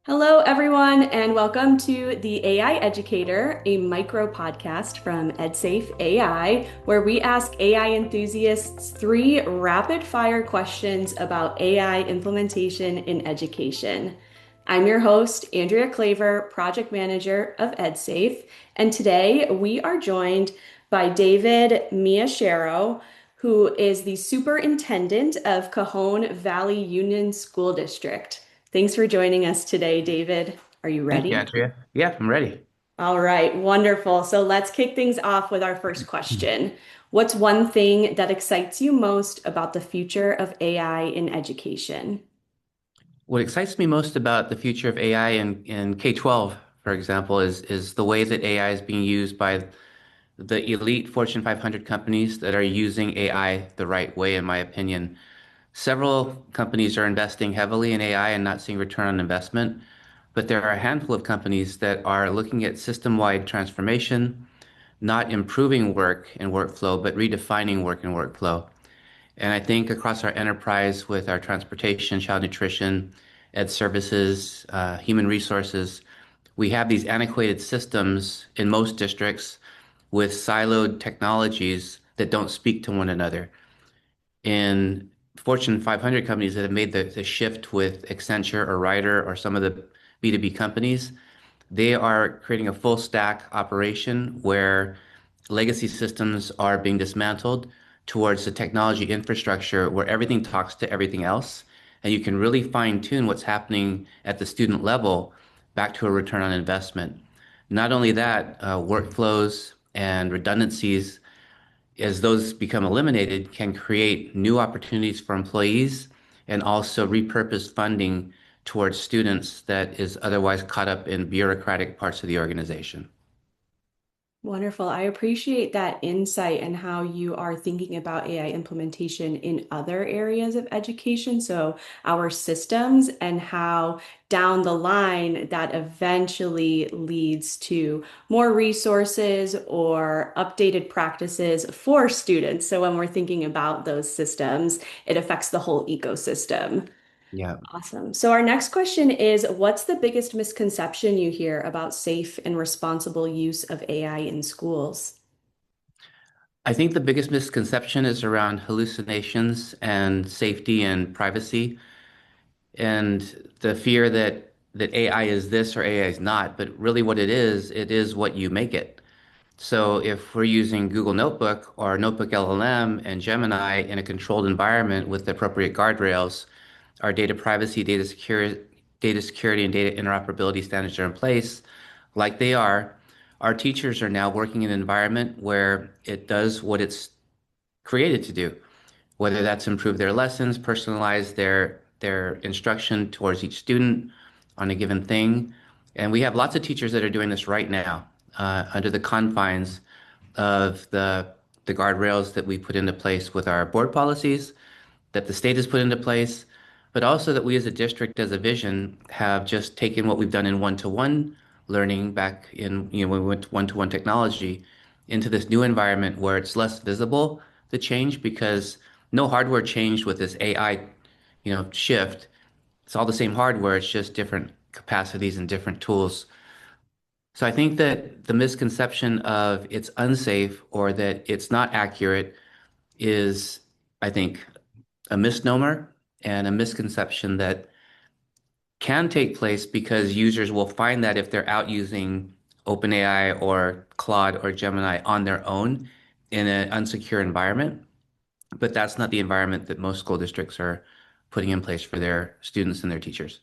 Hello, everyone, and welcome to the AI Educator, a micro podcast from EdSafe AI, where we ask AI enthusiasts three rapid fire questions about AI implementation in education. I'm your host, Andrea Claver, Project Manager of EdSafe, and today we are joined by David Miyashiro, who is the Superintendent of Cajon Valley Union School District. Thanks for joining us today, David. Are you Thank you, ready? Andrea. Yeah, I'm ready. All right, wonderful. So let's kick things off with our first question. What's one thing that excites you most about the future of AI in education? What excites me most about the future of AI in K-12, for example, is the way that AI is being used by the elite Fortune 500 companies that are using AI the right way, in my opinion. Several companies are investing heavily in AI and not seeing return on investment, but there are a handful of companies that are looking at system-wide transformation, not improving work and workflow, but redefining work and workflow. And I think across our enterprise with our transportation, child nutrition, ed services, human resources, we have these antiquated systems in most districts with siloed technologies that don't speak to one another. In Fortune 500 companies that have made the shift with Accenture or Ryder or some of the B2B companies, they are creating a full stack operation where legacy systems are being dismantled towards the technology infrastructure where everything talks to everything else. And you can really fine tune what's happening at the student level back to a return on investment. Not only that, workflows and redundancies, as those become eliminated, can create new opportunities for employees and also repurpose funding towards students that is otherwise caught up in bureaucratic parts of the organization. Wonderful. I appreciate that insight and how you are thinking about AI implementation in other areas of education. So, our systems and how down the line that eventually leads to more resources or updated practices for students. So, when we're thinking about those systems, it affects the whole ecosystem. Yeah. Awesome. So our next question is, what's the biggest misconception you hear about safe and responsible use of AI in schools? I think the biggest misconception is around hallucinations and safety and privacy and the fear that AI is this or AI is not, but really what it is what you make it. So if we're using Google Notebook or Notebook LLM and Gemini in a controlled environment with the appropriate guardrails, our data privacy, data security, and data interoperability standards are in place, like they are. Our teachers are now working in an environment where it does what it's created to do, whether that's improve their lessons, personalize their instruction towards each student on a given thing. And we have lots of teachers that are doing this right now under the confines of the guardrails that we put into place with our board policies, that the state has put into place, but also that we as a district, as a vision, have just taken what we've done in one-to-one learning back in, when we went to one-to-one technology into this new environment where it's less visible, the change, because no hardware changed with this AI, shift. It's all the same hardware, it's just different capacities and different tools. So I think that the misconception of it's unsafe or that it's not accurate is, I think, a misnomer and a misconception that can take place because users will find that if they're out using OpenAI or Claude or Gemini on their own in an unsecure environment. But that's not the environment that most school districts are putting in place for their students and their teachers.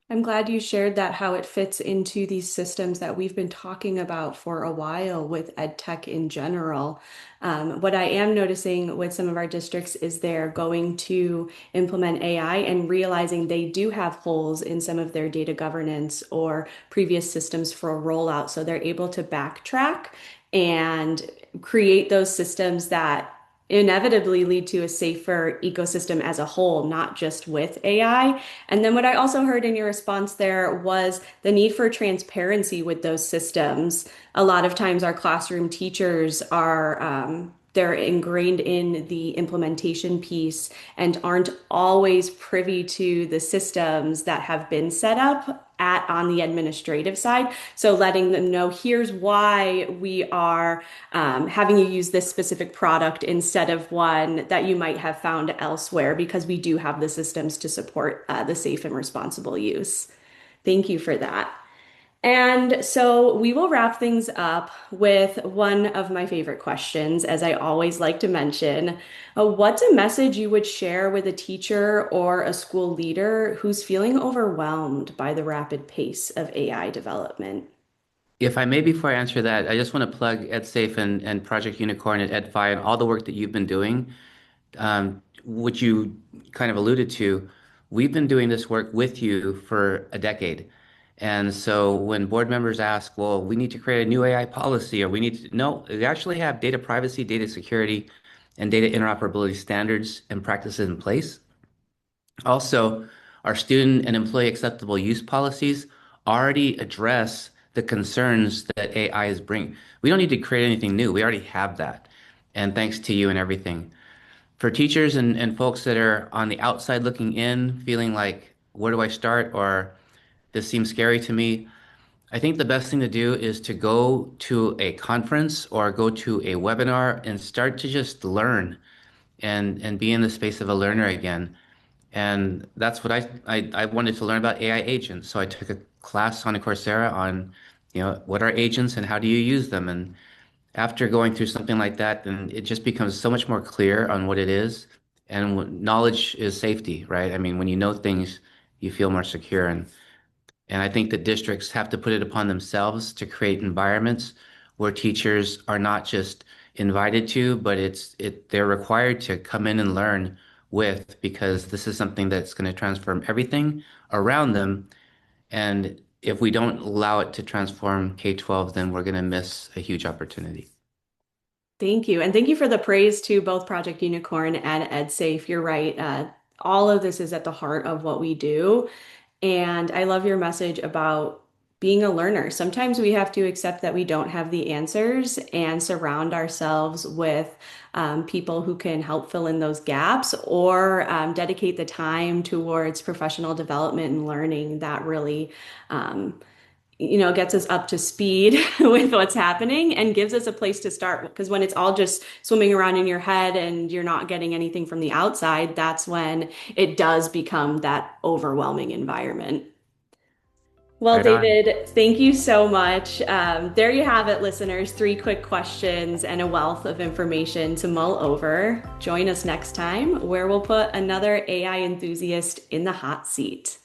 I'm glad you shared that, how it fits into these systems that we've been talking about for a while with ed tech in general. What I am noticing with some of our districts is they're going to implement AI and realizing they do have holes in some of their data governance or previous systems for a rollout. So they're able to backtrack and create those systems that inevitably lead to a safer ecosystem as a whole, not just with AI. And then what I also heard in your response there was the need for transparency with those systems. A lot of times our classroom teachers are they're ingrained in the implementation piece and aren't always privy to the systems that have been set up at on the administrative side. So letting them know, here's why we are having you use this specific product instead of one that you might have found elsewhere, because we do have the systems to support the safe and responsible use. Thank you for that. And so we will wrap things up with one of my favorite questions, as I always like to mention. What's a message you would share with a teacher or a school leader who's feeling overwhelmed by the rapid pace of AI development? If I may, before I answer that, I just want to plug EdSafe and Project Unicorn and EdFi and all the work that you've been doing, which you kind of alluded to. We've been doing this work with you for a decade. And so when board members ask, well, we need to create a new AI policy, or we need to, no, we actually have data privacy, data security, and data interoperability standards and practices in place. Also, our student and employee acceptable use policies already address the concerns that AI is bringing. We don't need to create anything new. We already have that. And thanks to you and everything. For teachers and folks that are on the outside looking in, feeling like, where do I start? Or this seems scary to me. I think the best thing to do is to go to a conference or go to a webinar and start to just learn and be in the space of a learner again. And that's what I wanted to learn about AI agents. So I took a class on Coursera on, what are agents and how do you use them? And after going through something like that, then it just becomes so much more clear on what it is. And knowledge is safety, right? I mean, when you know things, you feel more secure. And I think that districts have to put it upon themselves to create environments where teachers are not just invited to, but they're required to come in and learn with, because this is something that's going to transform everything around them. And if we don't allow it to transform K-12, then we're going to miss a huge opportunity. Thank you. And thank you for the praise to both Project Unicorn and EdSafe. You're right. All of this is at the heart of what we do. And I love your message about being a learner. Sometimes we have to accept that we don't have the answers and surround ourselves with people who can help fill in those gaps, or dedicate the time towards professional development and learning that really um, gets us up to speed with what's happening and gives us a place to start. Because when it's all just swimming around in your head and you're not getting anything from the outside, that's when it does become that overwhelming environment. Well, Right on. David, thank you so much. There you have it, listeners. Three quick questions and a wealth of information to mull over. Join us next time, where we'll put another AI enthusiast in the hot seat.